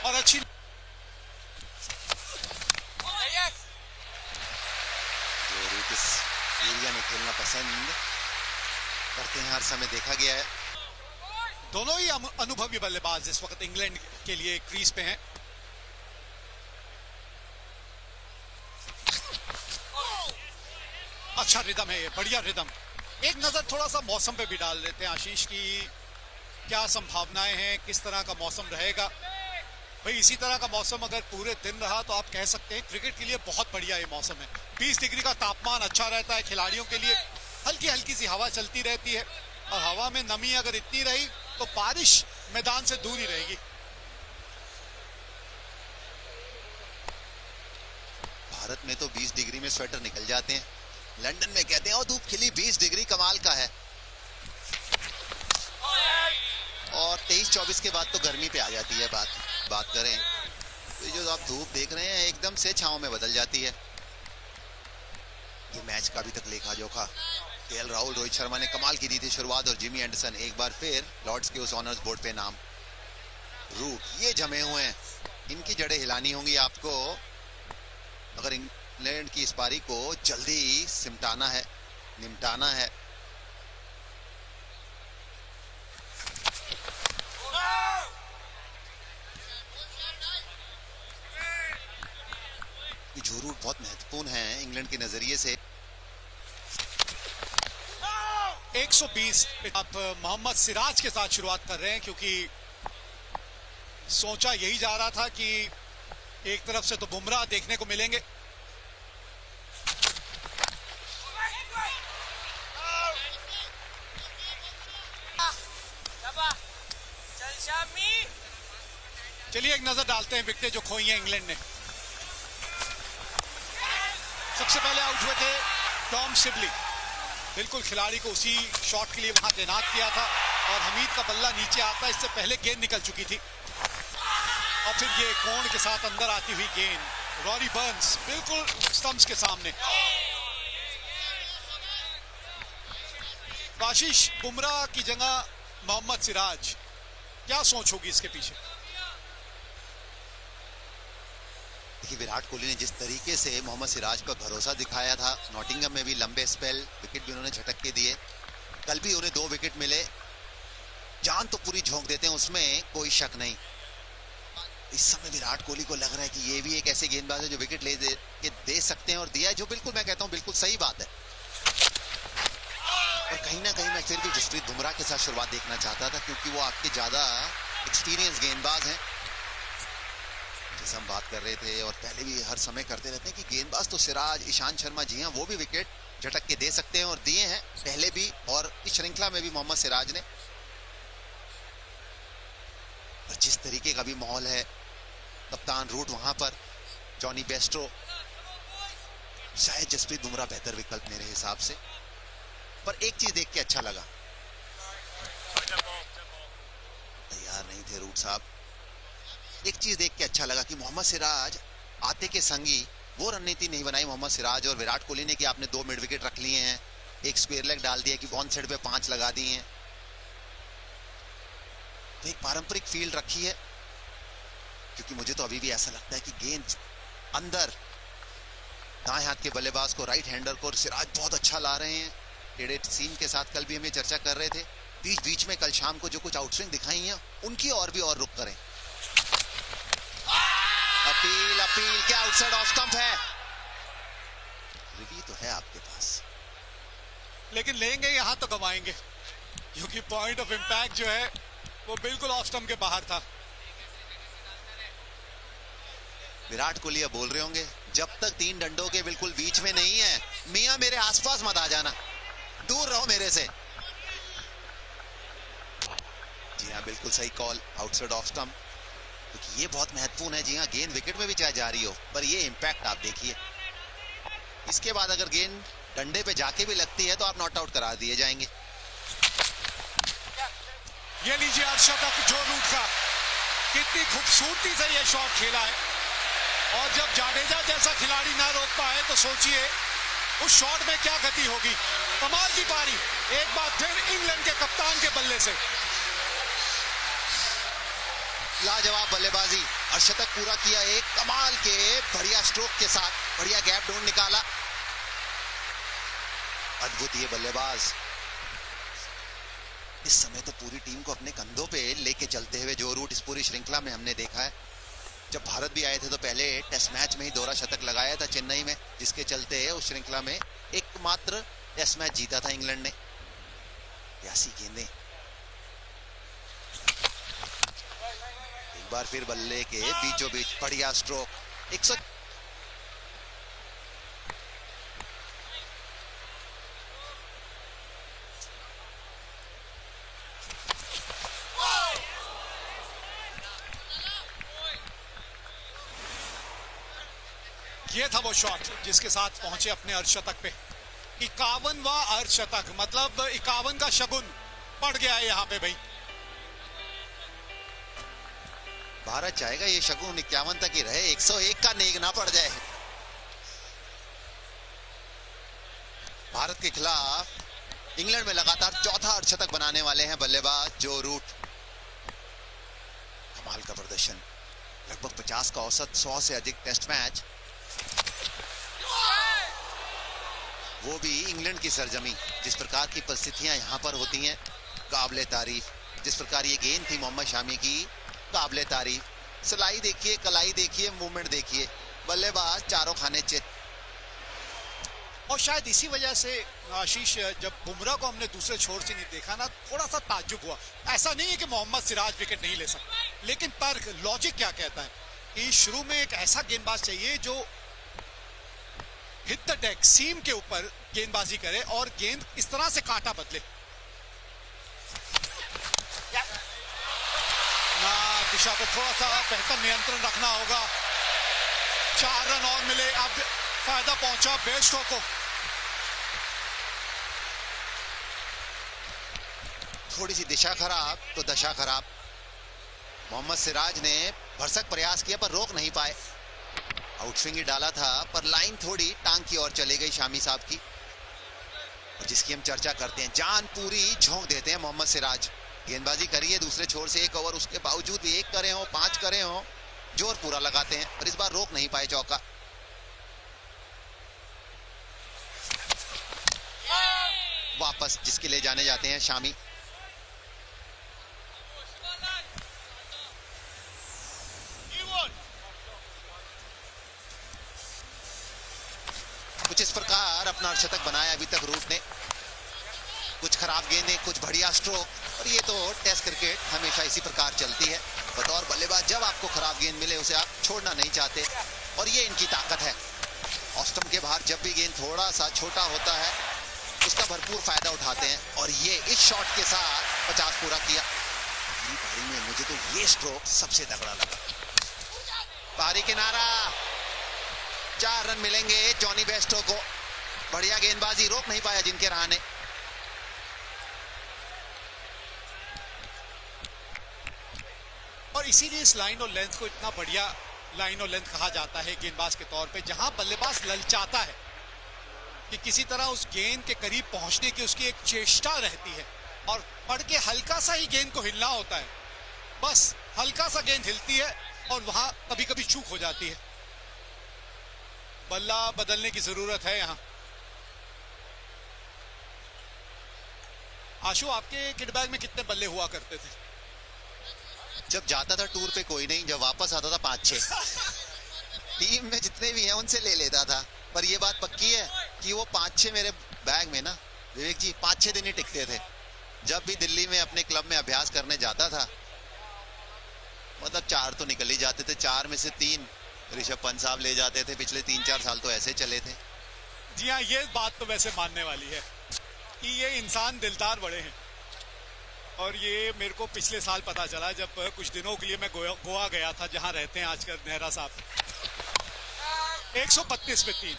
और अच्छी इस एरिया में खेलना पसंद करते हैं, हर समय देखा गया है। दोनों ही अनुभवी बल्लेबाज इस वक्त इंग्लैंड के लिए क्रीज पे हैं। अच्छा रिदम है ये, बढ़िया रिदम। एक नजर थोड़ा सा मौसम पे भी डाल देते हैं आशीष की, क्या संभावनाएं हैं, किस तरह का मौसम रहेगा। भाई इसी तरह का मौसम अगर पूरे दिन रहा तो आप कह सकते हैं क्रिकेट के लिए बहुत बढ़िया ये मौसम है। 20 डिग्री का तापमान अच्छा रहता है खिलाड़ियों के लिए, हल्की हल्की सी हवा चलती रहती है, और हवा में नमी अगर इतनी रही तो बारिश मैदान से दूर ही रहेगी। भारत में तो 20 डिग्री में स्वेटर निकल जाते हैं, लंदन में कहते हैं और धूप खिली 20 डिग्री कमाल का है। और 23-24 के बाद तो गर्मी पे आ जाती है बात करें तो जो आप धूप देख रहे हैं एकदम से छांव में बदल जाती है। ये मैच का अभी तक लेखा जोखा केएल राहुल, रोहित शर्मा ने कमाल की दी थी शुरुआत, और जिमी एंडरसन एक बार फिर लॉर्ड्स के उस ऑनर्स बोर्ड पे नाम। रूट ये जमे हुए हैं, इनकी जड़ें हिलानी होंगी आपको अगर इंग्लैंड की इस पारी को जल्दी निपटाना है। जो रूट बहुत महत्वपूर्ण है इंग्लैंड के नजरिए से। 120 आप मोहम्मद सिराज के साथ शुरुआत कर रहे हैं, क्योंकि सोचा यही जा रहा था कि एक तरफ से तो बुमराह देखने को मिलेंगे। चलिए एक नजर डालते हैं विकेटें जो खोई हैं इंग्लैंड ने। सबसे पहले आउट हुए थे टॉम सिबली, बिल्कुल खिलाड़ी को उसी शॉट के लिए वहां तैनात किया था, और हमीद का बल्ला नीचे आता, इससे पहले गेंद निकल चुकी थी, और फिर ये कोण के साथ अंदर आती हुई गेंद रॉरी बर्न्स बिल्कुल स्टंप्स के सामने। आशीष, बुमराह की जगह मोहम्मद सिराज, क्या सोच होगी इसके पीछे? देखिए विराट कोहली ने जिस तरीके से मोहम्मद सिराज पर भरोसा दिखाया था, नॉटिंघम में भी लंबे स्पेल विकेट भी उन्होंने झटक के दिए, कल भी उन्हें 2 विकेट मिले, जान तो पूरी झोंक देते हैं उसमें कोई शक नहीं। इस समय विराट कोहली को लग रहा है कि ये भी एक ऐसे गेंदबाज है जो विकेट दे सकते हैं, और दिया है, जो बिल्कुल मैं कहता हूं बिल्कुल सही बात है। और कहीं ना कहीं मैं फिर भी जसप्रीत बुमराह के साथ शुरुआत देखना चाहता था, क्योंकि वो आपके ज्यादा एक्सपीरियंस गेंदबाज हैं, जैसे हम बात कर रहे थे और पहले भी हर समय करते रहते हैं कि गेंदबाज तो सिराज, ईशांत शर्मा, जी हाँ वो भी विकेट झटक के दे सकते हैं, और दिए हैं पहले भी, और इस श्रृंखला में भी मोहम्मद सिराज ने। और जिस तरीके का भी माहौल है, कप्तान रूट वहां पर, जॉनी बेस्ट्रो, शायद जसप्रीत बुमराह बेहतर विकल्प मेरे हिसाब से। पर एक चीज देख के अच्छा लगा, तैयार नहीं थे रूट साहब, एक चीज देख के अच्छा लगा कि मोहम्मद सिराज आते के संगी वो रणनीति नहीं बनाई मोहम्मद सिराज और विराट कोहली ने कि आपने 2 मिड विकेट रख लिए हैं, एक स्क्वायर लेग डाल दिया कि ऑन साइड पे 5 लगा दिए हैं। तो एक पारंपरिक फील्ड रखी है, क्योंकि मुझे तो अभी भी ऐसा लगता है कि गेंद अंदर, दाएं हाथ के बल्लेबाज को, राइट हैंडर को सिराज बहुत अच्छा ला रहे हैं। टेढ़े सीम के साथ कल भी हम ये चर्चा कर रहे थे, बीच बीच में कल शाम को जो कुछ आउटस्विंग दिखाई हैं उनकी और भी और रुक करें। अपील क्या आउटसाइड ऑफ स्टंप है, रिव्यू तो है आपके पास, लेकिन लेंगे यहां तो गवाएंगे, क्योंकि पॉइंट ऑफ इंपैक्ट जो है वो बिल्कुल ऑफ स्टंप के बाहर था। विराट कोहली बोल रहे होंगे जब तक 3 डंडों के बिल्कुल बीच में नहीं है, मियां मेरे आसपास मत आ जाना, दूर रहो मेरे से। जी हाँ बिल्कुल सही कॉल, आउटसाइड ऑफ स्टंप, क्योंकि ये बहुत महत्वपूर्ण है। जी हाँ गेंद विकेट में भी चाहे जा रही हो, पर ये इंपैक्ट आप देखिए, इसके बाद अगर गेंद डंडे पे जाके भी लगती है तो आप नॉट आउट करा दिए जाएंगे। ये लीजिए अर्शतक जो रूट का, कितनी खूबसूरती से ये शॉट खेला है, और जब जाडेजा जैसा खिलाड़ी ना रोक पाए तो सोचिए उस शॉट में क्या गति होगी। कमाल की पारी एक बार फिर इंग्लैंड के कप्तान के बल्ले से। लाजवाब बल्लेबाजी और शतक पूरा किया एक कमाल के बढ़िया स्ट्रोक के साथ, बढ़िया गैप ढूंढ निकाला। अद्भुत ये बल्लेबाज इस समय तो पूरी टीम को अपने कंधों पे लेके चलते हुए जो रूट इस पूरी श्रृंखला में हमने देखा है। जब भारत भी आए थे तो पहले टेस्ट मैच में ही दोहरा शतक लगाया था चेन्नई में, जिसके चलते उस श्रृंखला में एकमात्र टेस्ट मैच जीता था इंग्लैंड ने। 82 गेंदें, एक बार फिर बल्ले के बीचों बीच बढ़िया स्ट्रोक। 100 ये था वो शॉट जिसके साथ पहुंचे अपने अर्धशतक पे। 51वां अर्धशतक, मतलब 51 का शगुन पड़ गया है यहाँ पे भाई। भारत चाहेगा ये शगुन 51 तक ही रहे, 101 का नेग ना पड़ जाए। भारत के खिलाफ इंग्लैंड में लगातार चौथा अर्धशतक बनाने वाले हैं बल्लेबाज जो रूट। कमाल का प्रदर्शन, लगभग 50 का औसत, 100 से अधिक टेस्ट मैच, वो भी इंग्लैंड की सरजमी। जिस प्रकार की परिस्थितियां यहां पर होती हैं काबिले तारीफ। जिस प्रकार ये गेंद थी मोहम्मद शामी की, काबिले तारीफ। सिलाई देखिए, कलाई देखिए, मूवमेंट देखिए, बल्लेबाज चारों खाने चित। और शायद इसी वजह से आशीष, जब बुमराह को हमने दूसरे छोर से नहीं देखा ना, थोड़ा सा ताज्जुब हुआ। ऐसा नहीं है कि मोहम्मद सिराज विकेट नहीं ले सकता, लेकिन तर्क, लॉजिक क्या कहता है कि शुरू में एक ऐसा गेंदबाज चाहिए जो हिट द डेक, सीम के ऊपर गेंदबाजी करे और गेंद इस तरह से कांटा बदले ना। दिशा पे थोड़ा सा बेहतर नियंत्रण रखना होगा। 4 रन और मिले, अब फायदा पहुंचा बेस्टो को। थोड़ी सी दिशा खराब तो दशा खराब। मोहम्मद सिराज ने भरसक प्रयास किया पर रोक नहीं पाए। आउटस्विंग ही डाला था पर लाइन थोड़ी टांग की ओर चली गई शामी साहब की, और जिसकी हम चर्चा करते हैं। जान पूरी झोंक देते हैं मोहम्मद सिराज। गेंदबाजी करिए दूसरे छोर से 1 ओवर, उसके बावजूद भी 1 करे हो, 5 करे हो, जोर पूरा लगाते हैं, पर इस बार रोक नहीं पाए चौका। वापस जिसके ले जाने जाते हैं शामी। कुछ इस प्रकार अपना अर्धशतक बनाया अभी तक रूट ने। कुछ खराब गेंदें, कुछ बढ़िया स्ट्रोक, और ये तो टेस्ट क्रिकेट हमेशा इसी प्रकार चलती है। बतौर बल्लेबाज जब आपको खराब गेंद मिले उसे आप छोड़ना नहीं चाहते, और ये इनकी ताकत है। ऑस्टम के बाहर जब भी गेंद थोड़ा सा छोटा होता है उसका भरपूर फायदा उठाते हैं, और ये इस शॉट के साथ 50 पूरा किया। पारी में मुझे तो ये स्ट्रोक सबसे तगड़ा लगा। पारी किनारा, 4 रन मिलेंगे जॉनी बेस्टो को। बढ़िया गेंदबाजी, रोक नहीं पाया जिनके रहाने। और इसीलिए इस लाइन और लेंथ को इतना बढ़िया लाइन और लेंथ कहा जाता है गेंदबाज के तौर पे, जहां बल्लेबाज ललचाता है कि किसी तरह उस गेंद के करीब पहुंचने की उसकी एक चेष्टा रहती है, और पड़ के हल्का सा ही गेंद को हिलना होता है। बस हल्का सा गेंद हिलती है और वहां कभी कभी चूक हो जाती है। बल्ला बदलने की जरूरत है यहां। आशु, आपके किट बैग में कितने बल्ले हुआ करते थे? जब जाता था टूर पे कोई नहीं, जब वापस आता था 5-6। टीम में जितने भी हैं उनसे ले लेता था, पर ये बात पक्की है कि वो 5-6 मेरे बैग में ना विवेक जी 5-6 दिन ही टिकते थे। जब भी दिल्ली में अपने क्लब में अभ्यास करने जाता था, मतलब 4 तो निकल ही जाते थे। 4 में से 3 ऋषभ पंत साहब ले जाते थे। पिछले 3-4 साल तो ऐसे चले थे। जी हाँ, ये बात तो वैसे मानने वाली है कि ये इंसान दिलदार बड़े हैं, और ये मेरे को पिछले साल पता चला जब कुछ दिनों के लिए मैं गोवा गया था, जहां रहते हैं आजकल नेहरा साहब। 132 पे 3।